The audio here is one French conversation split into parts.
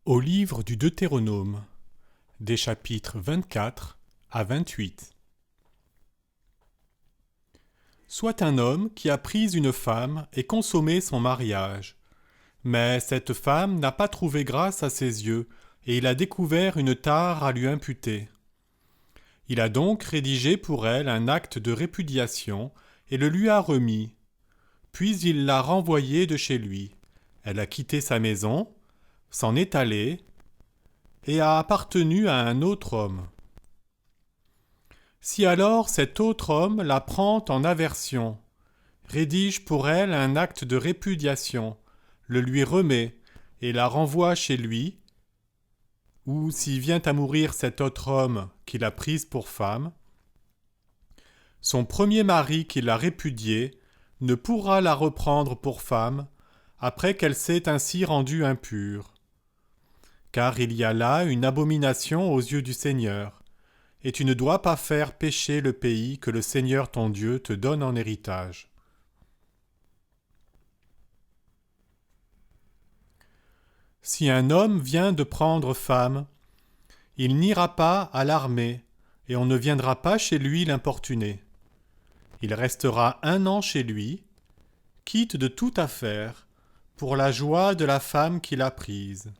Au livre du Deutéronome, des chapitres 24 à 28. Soit un homme qui a pris une femme et consommé son mariage. Mais cette femme n'a pas trouvé grâce à ses yeux, et il a découvert une tare à lui imputer. Il a donc rédigé pour elle un acte de répudiation et le lui a remis. Puis il l'a renvoyée de chez lui. Elle a quitté sa maison, s'en est allée, et a appartenu à un autre homme. Si alors cet autre homme la prend en aversion, rédige pour elle un acte de répudiation, le lui remet et la renvoie chez lui, ou s'il vient à mourir cet autre homme qu'il a prise pour femme, son premier mari qui l'a répudiée ne pourra la reprendre pour femme après qu'elle s'est ainsi rendue impure. Car il y a là une abomination aux yeux du Seigneur, et tu ne dois pas faire pécher le pays que le Seigneur ton Dieu te donne en héritage. Si un homme vient de prendre femme, il n'ira pas à l'armée, et on ne viendra pas chez lui l'importuner. Il restera 1 an chez lui, quitte de toute affaire, pour la joie de la femme qu'il a prise.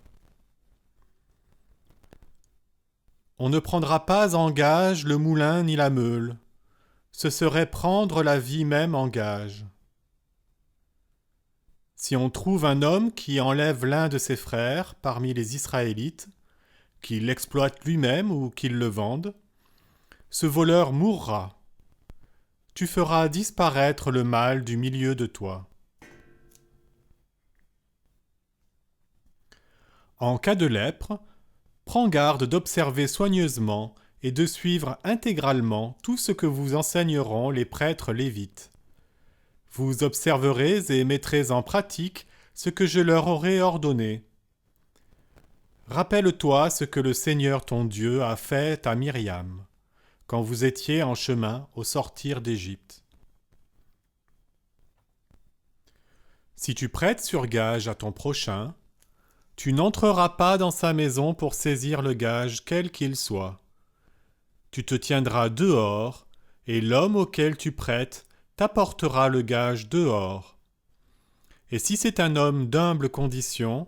On ne prendra pas en gage le moulin ni la meule. Ce serait prendre la vie même en gage. Si on trouve un homme qui enlève l'un de ses frères parmi les Israélites, qu'il l'exploite lui-même ou qu'il le vende, ce voleur mourra. Tu feras disparaître le mal du milieu de toi. En cas de lèpre, prends garde d'observer soigneusement et de suivre intégralement tout ce que vous enseigneront les prêtres lévites. Vous observerez et mettrez en pratique ce que je leur aurai ordonné. Rappelle-toi ce que le Seigneur ton Dieu a fait à Myriam, quand vous étiez en chemin au sortir d'Égypte. Si tu prêtes sur gage à ton prochain, tu n'entreras pas dans sa maison pour saisir le gage quel qu'il soit. Tu te tiendras dehors, et l'homme auquel tu prêtes t'apportera le gage dehors. Et si c'est un homme d'humble condition,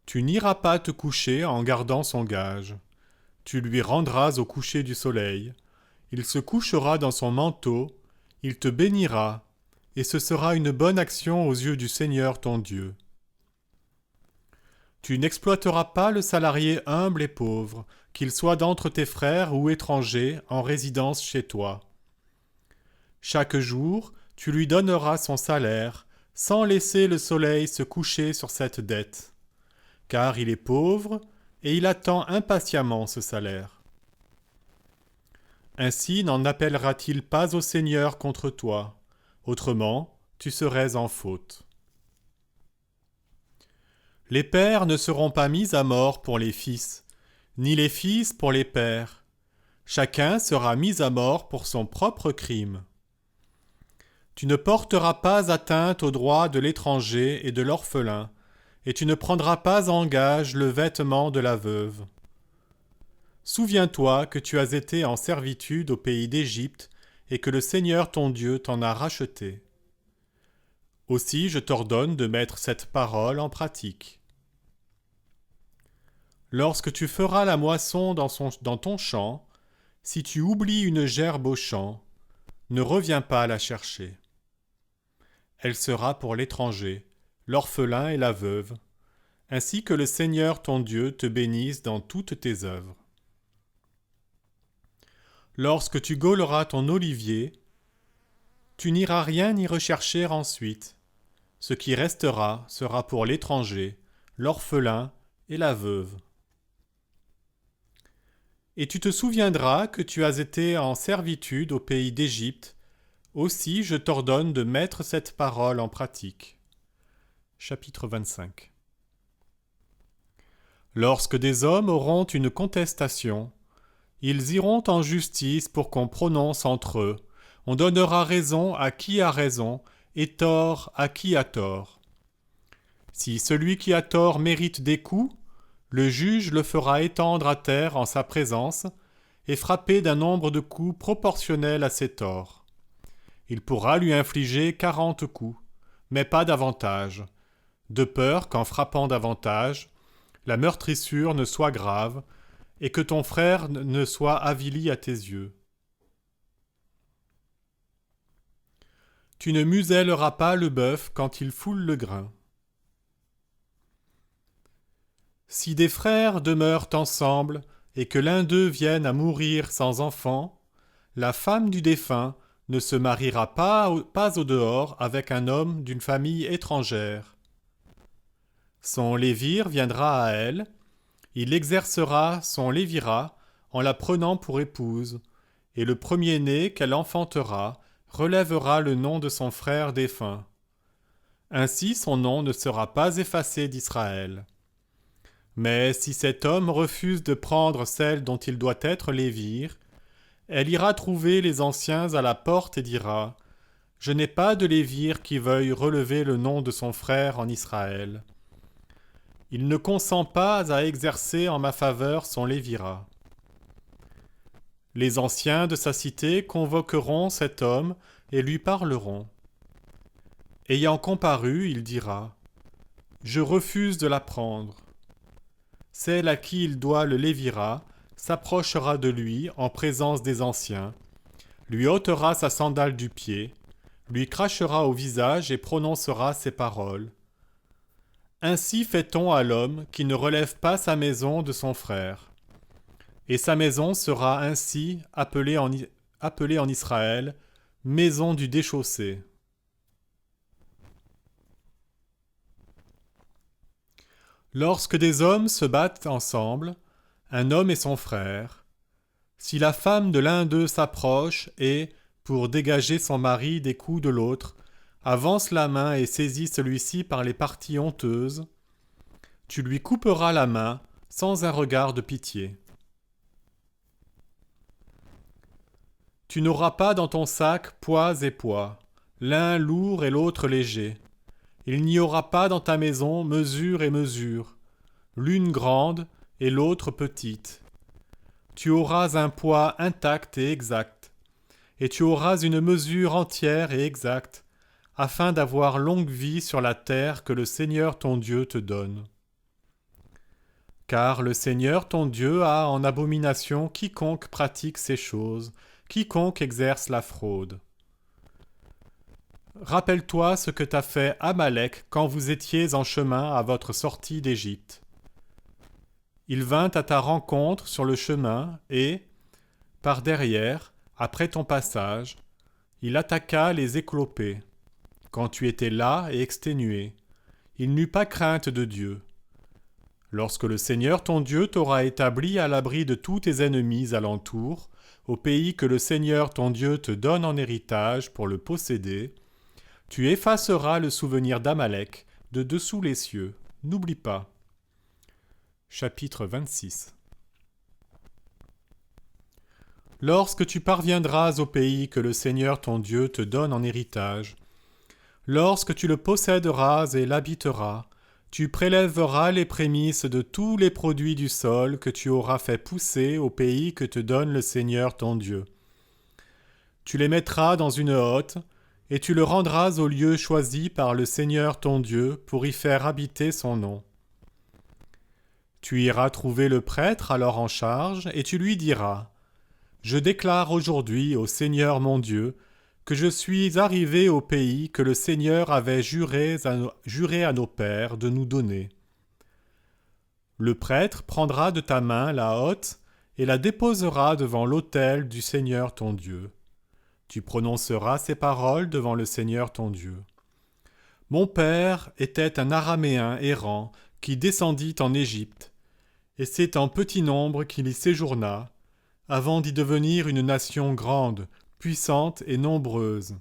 tu n'iras pas te coucher en gardant son gage. Tu lui rendras au coucher du soleil. Il se couchera dans son manteau, il te bénira, et ce sera une bonne action aux yeux du Seigneur ton Dieu. Tu n'exploiteras pas le salarié humble et pauvre, qu'il soit d'entre tes frères ou étranger en résidence chez toi. Chaque jour, tu lui donneras son salaire, sans laisser le soleil se coucher sur cette dette, car il est pauvre et il attend impatiemment ce salaire. Ainsi n'en appellera-t-il pas au Seigneur contre toi, autrement tu serais en faute. Les pères ne seront pas mis à mort pour les fils, ni les fils pour les pères. Chacun sera mis à mort pour son propre crime. Tu ne porteras pas atteinte aux droits de l'étranger et de l'orphelin, et tu ne prendras pas en gage le vêtement de la veuve. Souviens-toi que tu as été en servitude au pays d'Égypte et que le Seigneur ton Dieu t'en a racheté. Aussi je t'ordonne de mettre cette parole en pratique. Lorsque tu feras la moisson dans ton champ, si tu oublies une gerbe au champ, ne reviens pas la chercher. Elle sera pour l'étranger, l'orphelin et la veuve, ainsi que le Seigneur ton Dieu te bénisse dans toutes tes œuvres. Lorsque tu gauleras ton olivier, tu n'iras rien y rechercher ensuite. Ce qui restera sera pour l'étranger, l'orphelin et la veuve. Et tu te souviendras que tu as été en servitude au pays d'Égypte, aussi je t'ordonne de mettre cette parole en pratique. Chapitre 25. Lorsque des hommes auront une contestation, ils iront en justice pour qu'on prononce entre eux. On donnera raison à qui a raison et tort à qui a tort. Si celui qui a tort mérite des coups, Le juge le fera étendre à terre en sa présence et frapper d'un nombre de coups proportionnel à ses torts. Il pourra lui infliger 40 coups, mais pas davantage, de peur qu'en frappant davantage, la meurtrissure ne soit grave et que ton frère ne soit avili à tes yeux. Tu ne muselleras pas le bœuf quand il foule le grain. Si des frères demeurent ensemble et que l'un d'eux vienne à mourir sans enfant, la femme du défunt ne se mariera pas au dehors avec un homme d'une famille étrangère. Son lévir viendra à elle, il exercera son lévirat en la prenant pour épouse, et le premier-né qu'elle enfantera relèvera le nom de son frère défunt. Ainsi son nom ne sera pas effacé d'Israël. Mais si cet homme refuse de prendre celle dont il doit être lévir, elle ira trouver les anciens à la porte et dira : « Je n'ai pas de lévir qui veuille relever le nom de son frère en Israël. Il ne consent pas à exercer en ma faveur son lévirat. » Les anciens de sa cité convoqueront cet homme et lui parleront. Ayant comparu, il dira : « Je refuse de la prendre. » Celle à qui il doit le lévirat s'approchera de lui en présence des anciens, lui ôtera sa sandale du pied, lui crachera au visage et prononcera ces paroles. Ainsi fait-on à l'homme qui ne relève pas sa maison de son frère. Et sa maison sera ainsi appelée en Israël maison du déchaussé. Lorsque des hommes se battent ensemble, un homme et son frère, si la femme de l'un d'eux s'approche et, pour dégager son mari des coups de l'autre, avance la main et saisit celui-ci par les parties honteuses, tu lui couperas la main sans un regard de pitié. Tu n'auras pas dans ton sac poids et poids, l'un lourd et l'autre léger. Il n'y aura pas dans ta maison mesure et mesure, l'une grande et l'autre petite. Tu auras un poids intact et exact, et tu auras une mesure entière et exacte, afin d'avoir longue vie sur la terre que le Seigneur ton Dieu te donne. Car le Seigneur ton Dieu a en abomination quiconque pratique ces choses, quiconque exerce la fraude. Rappelle-toi ce que t'a fait Amalek quand vous étiez en chemin à votre sortie d'Égypte. Il vint à ta rencontre sur le chemin et, par derrière, après ton passage, il attaqua les éclopés. Quand tu étais las et exténué, il n'eut pas crainte de Dieu. Lorsque le Seigneur ton Dieu t'aura établi à l'abri de tous tes ennemis alentour, au pays que le Seigneur ton Dieu te donne en héritage pour le posséder, tu effaceras le souvenir d'Amalek de dessous les cieux. N'oublie pas. Chapitre 26. Lorsque tu parviendras au pays que le Seigneur ton Dieu te donne en héritage, lorsque tu le posséderas et l'habiteras, tu prélèveras les prémices de tous les produits du sol que tu auras fait pousser au pays que te donne le Seigneur ton Dieu. Tu les mettras dans une hotte, et tu le rendras au lieu choisi par le Seigneur ton Dieu pour y faire habiter son nom. Tu iras trouver le prêtre alors en charge, et tu lui diras : Je déclare aujourd'hui au Seigneur mon Dieu que je suis arrivé au pays que le Seigneur avait juré à nos pères de nous donner. Le prêtre prendra de ta main la hotte et la déposera devant l'autel du Seigneur ton Dieu. Tu prononceras ces paroles devant le Seigneur ton Dieu. Mon père était un Araméen errant qui descendit en Égypte, et c'est en petit nombre qu'il y séjourna, avant d'y devenir une nation grande, puissante et nombreuse.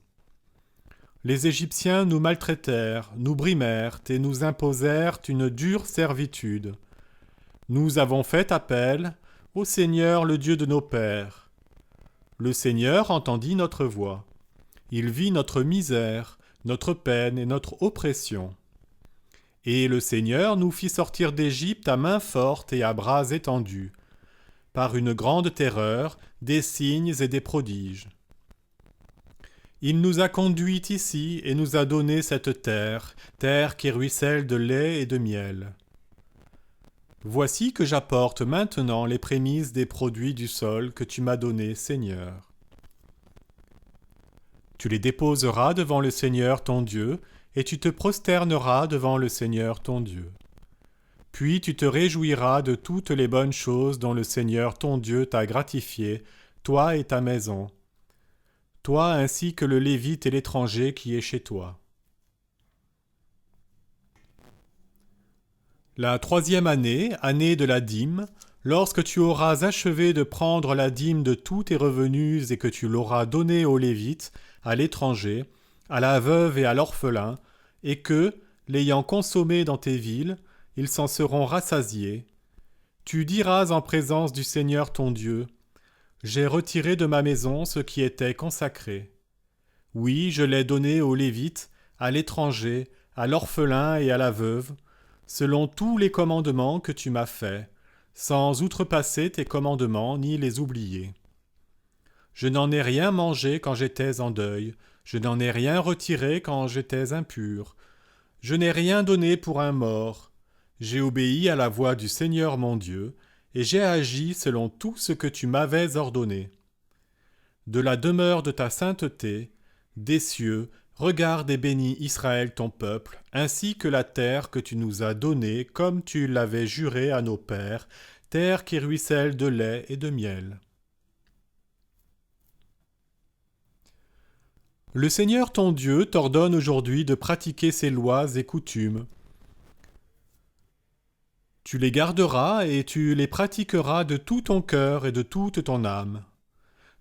Les Égyptiens nous maltraitèrent, nous brimèrent et nous imposèrent une dure servitude. Nous avons fait appel au Seigneur le Dieu de nos pères. Le Seigneur entendit notre voix. Il vit notre misère, notre peine et notre oppression. Et le Seigneur nous fit sortir d'Égypte à main forte et à bras étendus, par une grande terreur, des signes et des prodiges. Il nous a conduits ici et nous a donné cette terre, terre qui ruisselle de lait et de miel. Voici que j'apporte maintenant les prémices des produits du sol que tu m'as donnés, Seigneur. Tu les déposeras devant le Seigneur ton Dieu, et tu te prosterneras devant le Seigneur ton Dieu. Puis tu te réjouiras de toutes les bonnes choses dont le Seigneur ton Dieu t'a gratifié, toi et ta maison, toi ainsi que le Lévite et l'étranger qui est chez toi. La 3e année, année de la dîme, lorsque tu auras achevé de prendre la dîme de tous tes revenus et que tu l'auras donnée aux Lévites, à l'étranger, à la veuve et à l'orphelin, et que, l'ayant consommé dans tes villes, ils s'en seront rassasiés, tu diras en présence du Seigneur ton Dieu, « J'ai retiré de ma maison ce qui était consacré. Oui, je l'ai donné aux Lévites, à l'étranger, à l'orphelin et à la veuve, selon tous les commandements que tu m'as faits, sans outrepasser tes commandements ni les oublier. Je n'en ai rien mangé quand j'étais en deuil, je n'en ai rien retiré quand j'étais impur. Je n'ai rien donné pour un mort. J'ai obéi à la voix du Seigneur mon Dieu, et j'ai agi selon tout ce que tu m'avais ordonné. De la demeure de ta sainteté, des cieux, regarde et bénis Israël ton peuple, ainsi que la terre que tu nous as donnée, comme tu l'avais juré à nos pères, terre qui ruisselle de lait et de miel. Le Seigneur ton Dieu t'ordonne aujourd'hui de pratiquer ces lois et coutumes. Tu les garderas et tu les pratiqueras de tout ton cœur et de toute ton âme.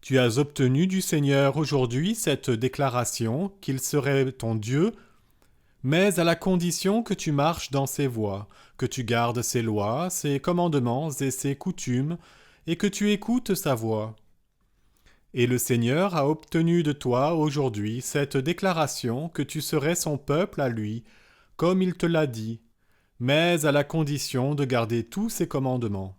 Tu as obtenu du Seigneur aujourd'hui cette déclaration qu'il serait ton Dieu, mais à la condition que tu marches dans ses voies, que tu gardes ses lois, ses commandements et ses coutumes, et que tu écoutes sa voix. Et le Seigneur a obtenu de toi aujourd'hui cette déclaration que tu serais son peuple à lui, comme il te l'a dit, mais à la condition de garder tous ses commandements.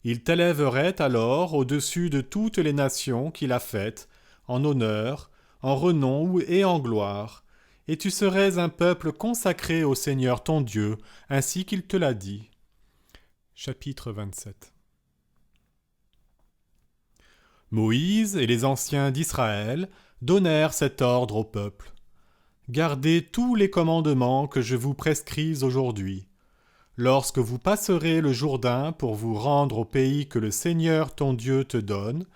Il t'élèverait alors au-dessus de toutes les nations qu'il a faites, en honneur, en renom et en gloire, et tu serais un peuple consacré au Seigneur ton Dieu, ainsi qu'il te l'a dit. Chapitre 27. Moïse et les anciens d'Israël donnèrent cet ordre au peuple. Gardez tous les commandements que je vous prescris aujourd'hui. Lorsque vous passerez le Jourdain pour vous rendre au pays que le Seigneur ton Dieu te donne,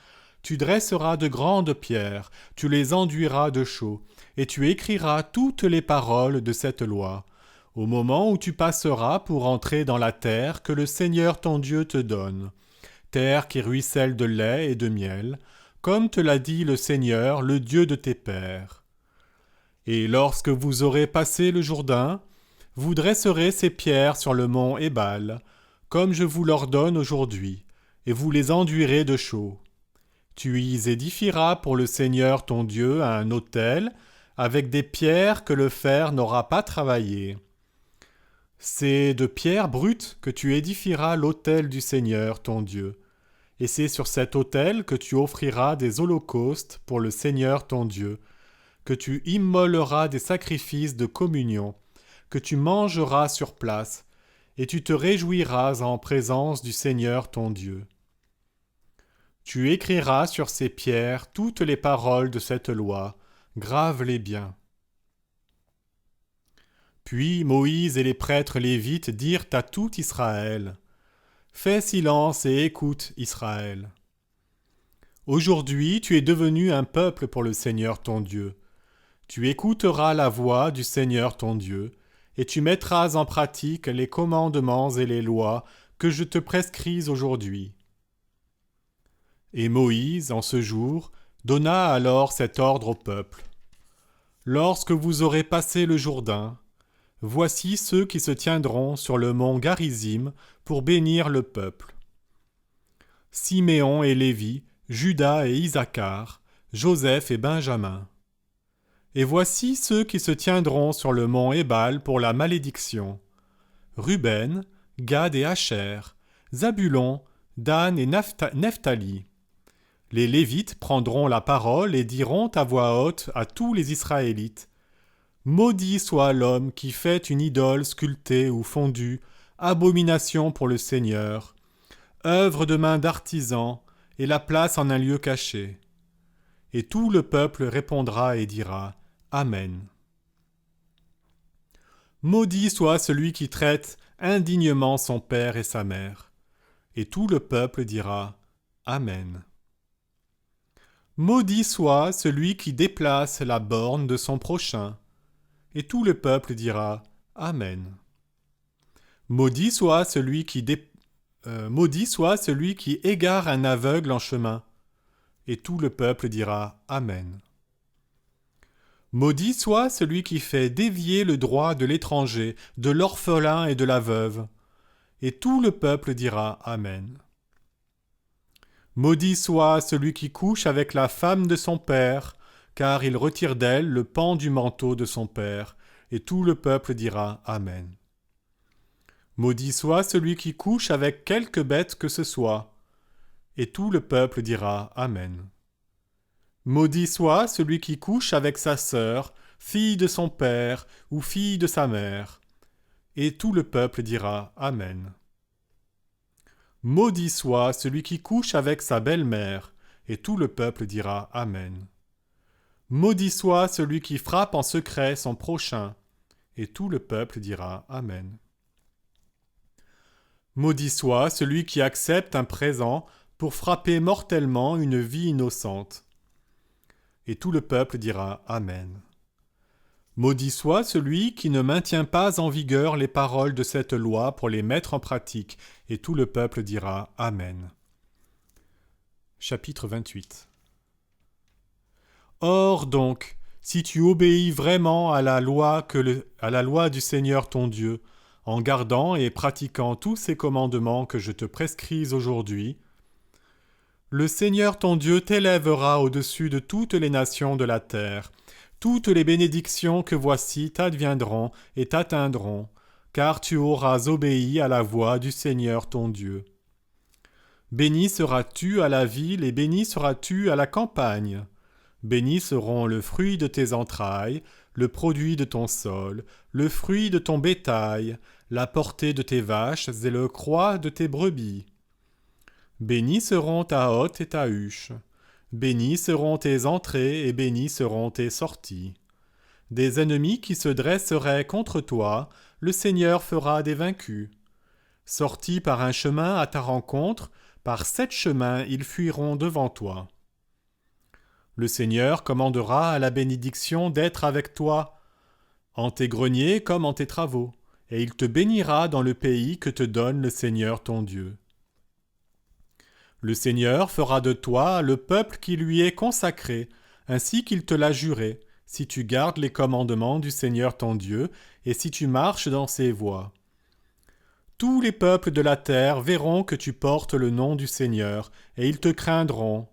tu dresseras de grandes pierres, tu les enduiras de chaux, et tu écriras toutes les paroles de cette loi, au moment où tu passeras pour entrer dans la terre que le Seigneur ton Dieu te donne, terre qui ruisselle de lait et de miel, comme te l'a dit le Seigneur, le Dieu de tes pères. Et lorsque vous aurez passé le Jourdain, vous dresserez ces pierres sur le mont Ébal, comme je vous l'ordonne aujourd'hui, et vous les enduirez de chaux. Tu y édifieras pour le Seigneur ton Dieu un autel, avec des pierres que le fer n'aura pas travaillées. C'est de pierres brutes que tu édifieras l'autel du Seigneur ton Dieu, et c'est sur cet autel que tu offriras des holocaustes pour le Seigneur ton Dieu, que tu immoleras des sacrifices de communion, que tu mangeras sur place, et tu te réjouiras en présence du Seigneur ton Dieu. Tu écriras sur ces pierres toutes les paroles de cette loi, grave-les bien. Puis Moïse et les prêtres lévites dirent à tout Israël, « Fais silence et écoute, Israël. Aujourd'hui tu es devenu un peuple pour le Seigneur ton Dieu. Tu écouteras la voix du Seigneur ton Dieu, et tu mettras en pratique les commandements et les lois que je te prescris aujourd'hui. » Et Moïse, en ce jour, donna alors cet ordre au peuple. Lorsque vous aurez passé le Jourdain, voici ceux qui se tiendront sur le mont Garizim pour bénir le peuple. Siméon et Lévi, Juda et Isaacar, Joseph et Benjamin. Et voici ceux qui se tiendront sur le mont Ébal pour la malédiction. Ruben, Gad et Asher, Zabulon, Dan et Nephtali. Les Lévites prendront la parole et diront à voix haute à tous les Israélites: Maudit soit l'homme qui fait une idole sculptée ou fondue, abomination pour le Seigneur, œuvre de main d'artisan, et la place en un lieu caché. Et tout le peuple répondra et dira: Amen. Maudit soit celui qui traite indignement son père et sa mère. Et tout le peuple dira: Amen. Maudit soit celui qui déplace la borne de son prochain. Et tout le peuple dira: Amen. Maudit soit celui qui égare un aveugle en chemin. Et tout le peuple dira: Amen. Maudit soit celui qui fait dévier le droit de l'étranger, de l'orphelin et de la veuve. Et tout le peuple dira: Amen. Maudit soit celui qui couche avec la femme de son père, car il retire d'elle le pan du manteau de son père. Et tout le peuple dira: Amen. Maudit soit celui qui couche avec quelque bête que ce soit. Et tout le peuple dira: Amen. Maudit soit celui qui couche avec sa sœur, fille de son père ou fille de sa mère. Et tout le peuple dira: Amen. Maudit soit celui qui couche avec sa belle-mère. Et tout le peuple dira: Amen. Maudit soit celui qui frappe en secret son prochain. Et tout le peuple dira: Amen. Maudit soit celui qui accepte un présent pour frapper mortellement une vie innocente. Et tout le peuple dira: Amen. Maudit soit celui qui ne maintient pas en vigueur les paroles de cette loi pour les mettre en pratique. Et tout le peuple dira: Amen. Chapitre 28. Or donc, si tu obéis vraiment à la loi du Seigneur ton Dieu, en gardant et pratiquant tous ces commandements que je te prescris aujourd'hui, le Seigneur ton Dieu t'élèvera au-dessus de toutes les nations de la terre. Toutes les bénédictions que voici t'adviendront et t'atteindront, car tu auras obéi à la voix du Seigneur ton Dieu. Béni seras-tu à la ville et béni seras-tu à la campagne. Bénis seront le fruit de tes entrailles, le produit de ton sol, le fruit de ton bétail, la portée de tes vaches et le croît de tes brebis. Bénis seront ta hotte et ta huche. Bénis seront tes entrées et bénis seront tes sorties. Des ennemis qui se dresseraient contre toi, le Seigneur fera des vaincus. Sortis par un chemin à ta rencontre, par 7 chemins ils fuiront devant toi. Le Seigneur commandera à la bénédiction d'être avec toi, en tes greniers comme en tes travaux, et il te bénira dans le pays que te donne le Seigneur ton Dieu. Le Seigneur fera de toi le peuple qui lui est consacré, ainsi qu'il te l'a juré, si tu gardes les commandements du Seigneur ton Dieu, et si tu marches dans ses voies. Tous les peuples de la terre verront que tu portes le nom du Seigneur, et ils te craindront.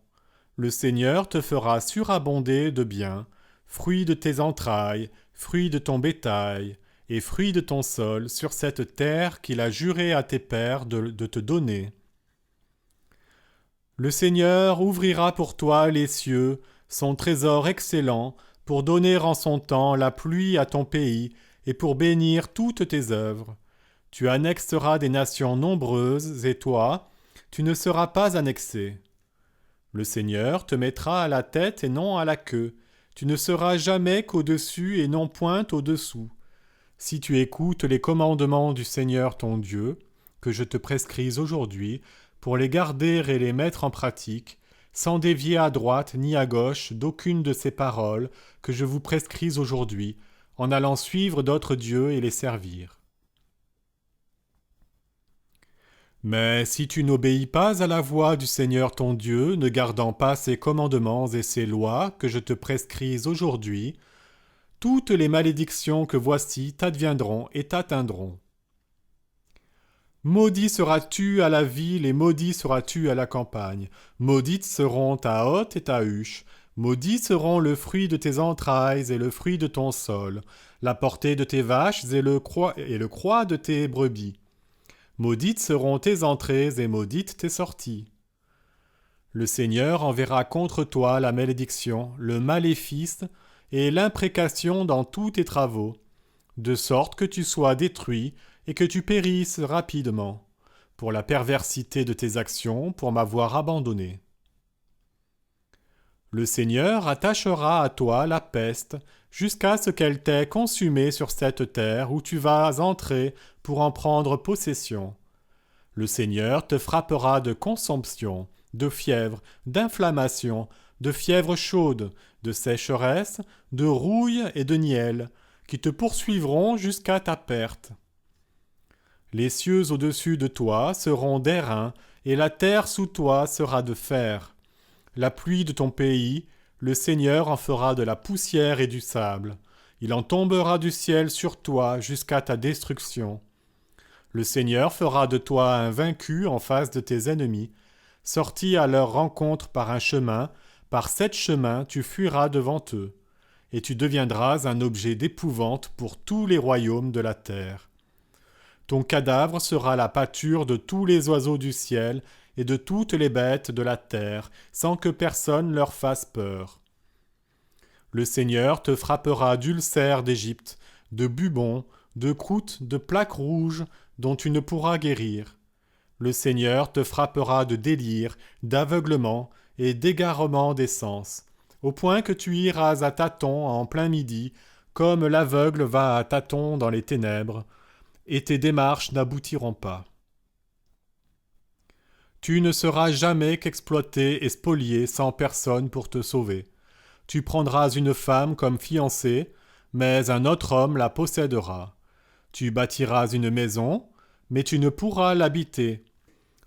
Le Seigneur te fera surabonder de biens, fruits de tes entrailles, fruits de ton bétail, et fruits de ton sol sur cette terre qu'il a juré à tes pères de te donner. Le Seigneur ouvrira pour toi les cieux, son trésor excellent, pour donner en son temps la pluie à ton pays et pour bénir toutes tes œuvres. Tu annexeras des nations nombreuses, et toi, tu ne seras pas annexé. Le Seigneur te mettra à la tête et non à la queue. Tu ne seras jamais qu'au-dessus et non point au-dessous. Si tu écoutes les commandements du Seigneur ton Dieu, que je te prescris aujourd'hui, pour les garder et les mettre en pratique, sans dévier à droite ni à gauche d'aucune de ces paroles que je vous prescris aujourd'hui, en allant suivre d'autres dieux et les servir. Mais si tu n'obéis pas à la voix du Seigneur ton Dieu, ne gardant pas ses commandements et ses lois que je te prescris aujourd'hui, toutes les malédictions que voici t'adviendront et t'atteindront. Maudit seras-tu à la ville et maudit seras-tu à la campagne. Maudites seront ta hotte et ta huche. Maudits seront le fruit de tes entrailles et le fruit de ton sol, la portée de tes vaches et le croix de tes brebis. Maudites seront tes entrées et maudites tes sorties. Le Seigneur enverra contre toi la malédiction, le maléfice et l'imprécation dans tous tes travaux, de sorte que tu sois détruit et que tu périsses rapidement, pour la perversité de tes actions, pour m'avoir abandonné. Le Seigneur attachera à toi la peste jusqu'à ce qu'elle t'ait consumé sur cette terre où tu vas entrer pour en prendre possession. Le Seigneur te frappera de consomption, de fièvre, d'inflammation, de fièvre chaude, de sécheresse, de rouille et de nielle, qui te poursuivront jusqu'à ta perte. Les cieux au-dessus de toi seront d'airain, et la terre sous toi sera de fer. La pluie de ton pays, le Seigneur en fera de la poussière et du sable. Il en tombera du ciel sur toi jusqu'à ta destruction. Le Seigneur fera de toi un vaincu en face de tes ennemis. Sorti à leur rencontre par un chemin, par 7 chemins tu fuiras devant eux, et tu deviendras un objet d'épouvante pour tous les royaumes de la terre. Ton cadavre sera la pâture de tous les oiseaux du ciel et de toutes les bêtes de la terre, sans que personne leur fasse peur. Le Seigneur te frappera d'ulcères d'Égypte, de bubons, de croûtes, de plaques rouges, dont tu ne pourras guérir. Le Seigneur te frappera de délire, d'aveuglement et d'égarement des sens, au point que tu iras à tâtons en plein midi, comme l'aveugle va à tâtons dans les ténèbres, et tes démarches n'aboutiront pas. Tu ne seras jamais qu'exploité et spolié sans personne pour te sauver. Tu prendras une femme comme fiancée, mais un autre homme la possédera. Tu bâtiras une maison, mais tu ne pourras l'habiter.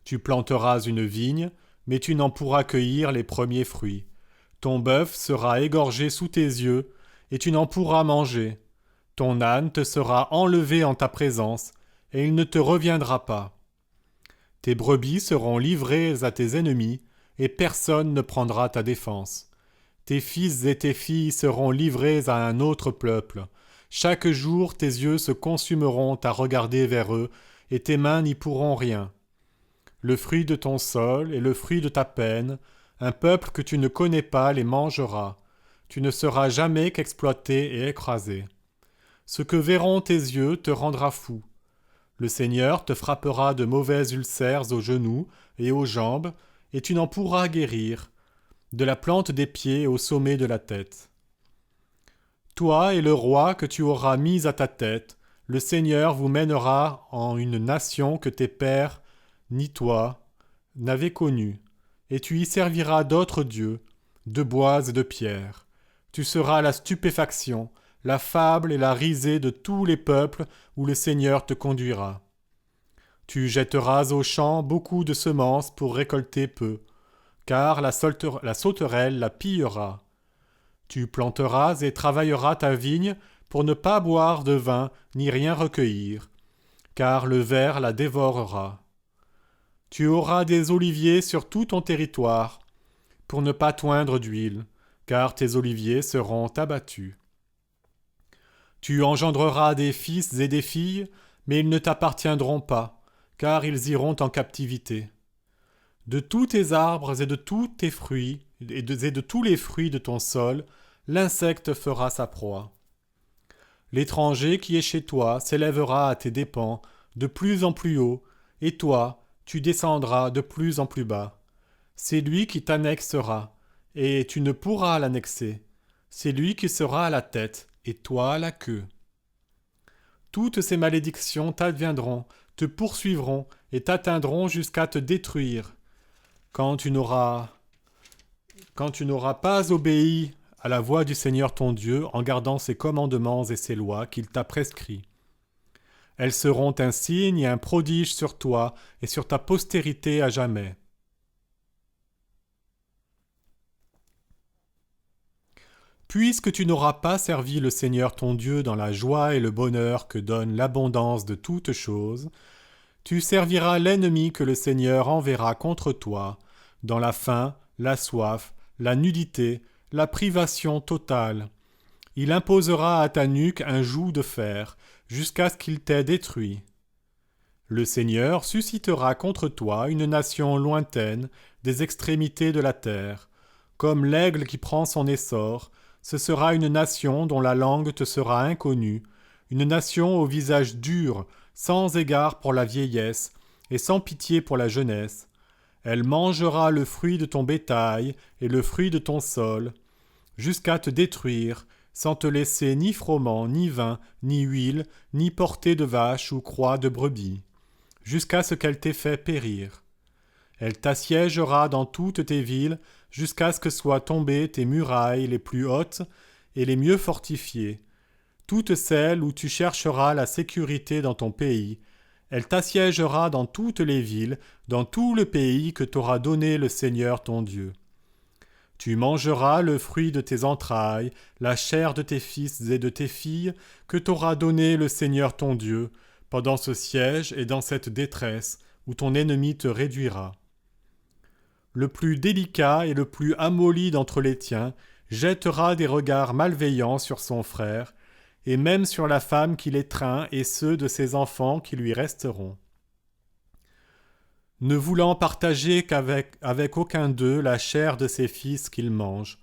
Tu planteras une vigne, mais tu n'en pourras cueillir les premiers fruits. Ton bœuf sera égorgé sous tes yeux, et tu n'en pourras manger. Ton âne te sera enlevé en ta présence, et il ne te reviendra pas. Tes brebis seront livrées à tes ennemis, et personne ne prendra ta défense. Tes fils et tes filles seront livrés à un autre peuple. Chaque jour tes yeux se consumeront à regarder vers eux, et tes mains n'y pourront rien. Le fruit de ton sol et le fruit de ta peine, un peuple que tu ne connais pas les mangera. Tu ne seras jamais qu'exploité et écrasé. Ce que verront tes yeux te rendra fou. Le Seigneur te frappera de mauvais ulcères aux genoux et aux jambes, et tu n'en pourras guérir, de la plante des pieds au sommet de la tête. Toi et le roi que tu auras mis à ta tête, le Seigneur vous mènera en une nation que tes pères, ni toi, n'avaient connue, et tu y serviras d'autres dieux, de bois et de pierre. Tu seras la stupéfaction, la fable et la risée de tous les peuples où le Seigneur te conduira. Tu jetteras aux champs beaucoup de semences pour récolter peu, car la sauterelle la pillera. Tu planteras et travailleras ta vigne pour ne pas boire de vin ni rien recueillir, car le ver la dévorera. Tu auras des oliviers sur tout ton territoire, pour ne pas toindre d'huile, car tes oliviers seront abattus. Tu engendreras des fils et des filles, mais ils ne t'appartiendront pas, car ils iront en captivité. De tous tes arbres et de tous tes fruits, et de tous les fruits de ton sol, l'insecte fera sa proie. L'étranger qui est chez toi s'élèvera à tes dépens de plus en plus haut, et toi, tu descendras de plus en plus bas. C'est lui qui t'annexera, et tu ne pourras l'annexer. C'est lui qui sera à la tête, et toi à la queue. Toutes ces malédictions t'adviendront, te poursuivront, et t'atteindront jusqu'à te détruire. Quand tu n'auras pas obéi à la voix du Seigneur ton Dieu en gardant ses commandements et ses lois qu'il t'a prescrits. Elles seront un signe et un prodige sur toi et sur ta postérité à jamais. Puisque tu n'auras pas servi le Seigneur ton Dieu dans la joie et le bonheur que donne l'abondance de toutes choses, tu serviras l'ennemi que le Seigneur enverra contre toi, dans la faim, la soif, la nudité, la privation totale. Il imposera à ta nuque un joug de fer, jusqu'à ce qu'il t'ait détruit. Le Seigneur suscitera contre toi une nation lointaine des extrémités de la terre. Comme l'aigle qui prend son essor, ce sera une nation dont la langue te sera inconnue, une nation au visage dur, sans égard pour la vieillesse et sans pitié pour la jeunesse. Elle mangera le fruit de ton bétail et le fruit de ton sol, jusqu'à te détruire, sans te laisser ni froment, ni vin, ni huile, ni portée de vache ou croix de brebis, jusqu'à ce qu'elle t'ait fait périr. Elle t'assiégera dans toutes tes villes, jusqu'à ce que soient tombées tes murailles les plus hautes et les mieux fortifiées, toutes celles où tu chercheras la sécurité dans ton pays. Elle t'assiégera dans toutes les villes, dans tout le pays que t'aura donné le Seigneur ton Dieu. Tu mangeras le fruit de tes entrailles, la chair de tes fils et de tes filles, que t'aura donné le Seigneur ton Dieu, pendant ce siège et dans cette détresse, où ton ennemi te réduira. Le plus délicat et le plus amolli d'entre les tiens jettera des regards malveillants sur son frère, et même sur la femme qui l'étreint et ceux de ses enfants qui lui resteront. Ne voulant partager avec aucun d'eux la chair de ses fils qu'il mange,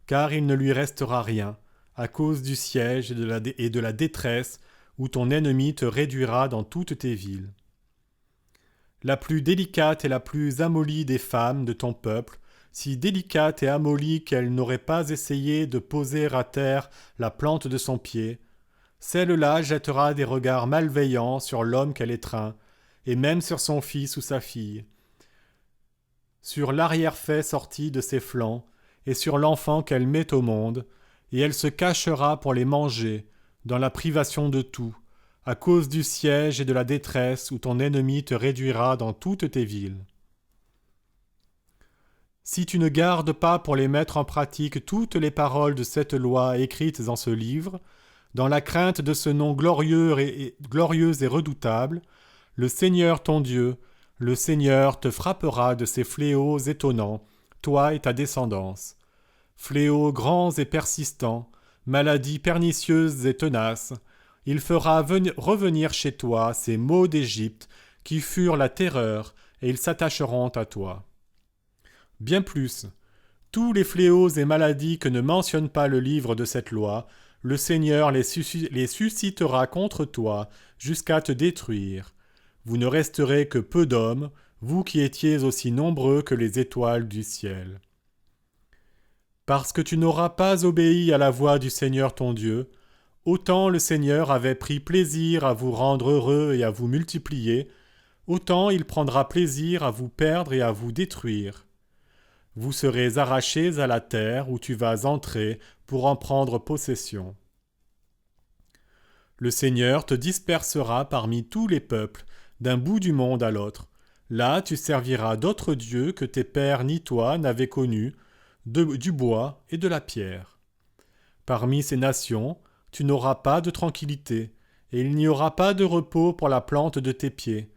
car il ne lui restera rien, à cause du siège et de la détresse où ton ennemi te réduira dans toutes tes villes. La plus délicate et la plus amollie des femmes de ton peuple, si délicate et amollie qu'elle n'aurait pas essayé de poser à terre la plante de son pied, celle-là jettera des regards malveillants sur l'homme qu'elle étreint, et même sur son fils ou sa fille, sur l'arrière-fait sorti de ses flancs, et sur l'enfant qu'elle met au monde, et elle se cachera pour les manger, dans la privation de tout, à cause du siège et de la détresse où ton ennemi te réduira dans toutes tes villes. Si tu ne gardes pas pour les mettre en pratique toutes les paroles de cette loi écrites en ce livre, dans la crainte de ce nom glorieux et redoutable, le Seigneur ton Dieu, le Seigneur te frappera de ces fléaux étonnants, toi et ta descendance. Fléaux grands et persistants, maladies pernicieuses et tenaces, il fera revenir chez toi ces maux d'Égypte qui furent la terreur, et ils s'attacheront à toi. Bien plus, tous les fléaux et maladies que ne mentionne pas le livre de cette loi, le Seigneur les suscitera contre toi jusqu'à te détruire. Vous ne resterez que peu d'hommes, vous qui étiez aussi nombreux que les étoiles du ciel. Parce que tu n'auras pas obéi à la voix du Seigneur ton Dieu, autant le Seigneur avait pris plaisir à vous rendre heureux et à vous multiplier, autant il prendra plaisir à vous perdre et à vous détruire. Vous serez arrachés à la terre où tu vas entrer pour en prendre possession. Le Seigneur te dispersera parmi tous les peuples, d'un bout du monde à l'autre. Là tu serviras d'autres dieux que tes pères ni toi n'avaient connus, du bois et de la pierre. Parmi ces nations, tu n'auras pas de tranquillité, et il n'y aura pas de repos pour la plante de tes pieds.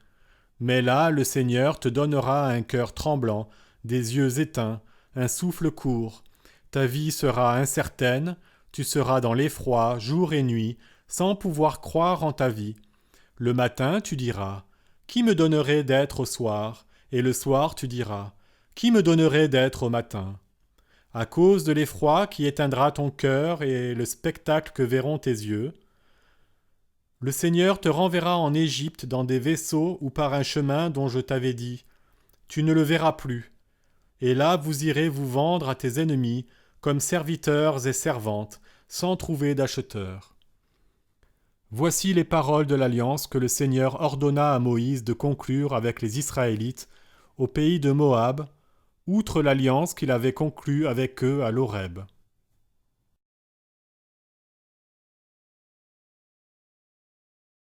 Mais là le Seigneur te donnera un cœur tremblant, des yeux éteints, un souffle court. Ta vie sera incertaine, tu seras dans l'effroi jour et nuit, sans pouvoir croire en ta vie. Le matin tu diras, qui me donnerait d'être au soir? Et le soir tu diras, qui me donnerait d'être au matin? À cause de l'effroi qui éteindra ton cœur et le spectacle que verront tes yeux, le Seigneur te renverra en Égypte dans des vaisseaux ou par un chemin dont je t'avais dit, tu ne le verras plus. Et là vous irez vous vendre à tes ennemis comme serviteurs et servantes, sans trouver d'acheteurs. Voici les paroles de l'alliance que le Seigneur ordonna à Moïse de conclure avec les Israélites au pays de Moab, outre l'alliance qu'il avait conclue avec eux à l'Horeb.